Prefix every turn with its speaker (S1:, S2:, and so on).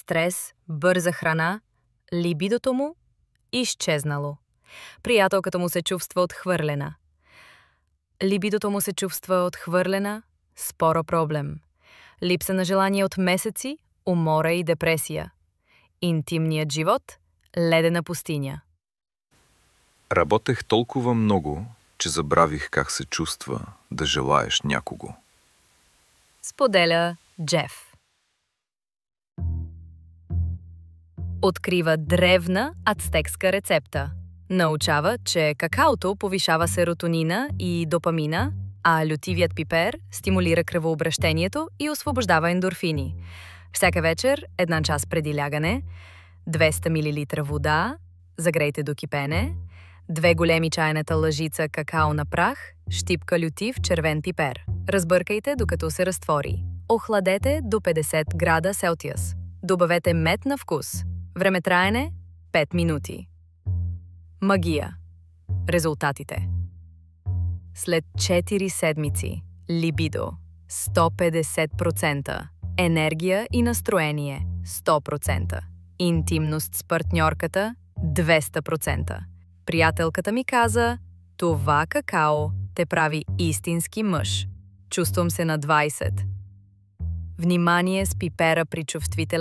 S1: Стрес, бърза храна, либидото му изчезнало. Приятелката му се чувства отхвърлена. Либидото му се чувства отхвърлена, споро проблем. Липса на желание от месеци, умора и депресия. Интимният живот – ледена пустиня.
S2: Работех толкова много, че забравих как се чувства да желаеш някого.
S1: Споделя Джеф. Открива древна ацтекска рецепта. Научава, че какаото повишава серотонина и допамина, а лютивият пипер стимулира кръвообращението и освобождава ендорфини. Всяка вечер, 1 час преди лягане, 200 мл вода, загрейте до кипене, 2 големи чайната лъжица какао на прах, щипка лютив червен пипер. Разбъркайте, докато се разтвори. Охладете до 50 града Селсиус. Добавете мед на вкус. Времетраене – 5 минути. Магия. Резултатите. След 4 седмици. Либидо – 150%. Енергия и настроение – 100%. Интимност с партньорката – 200%. Приятелката ми каза, това какао те прави истински мъж. Чувствам се на 20. Внимание с пипера при чувствителен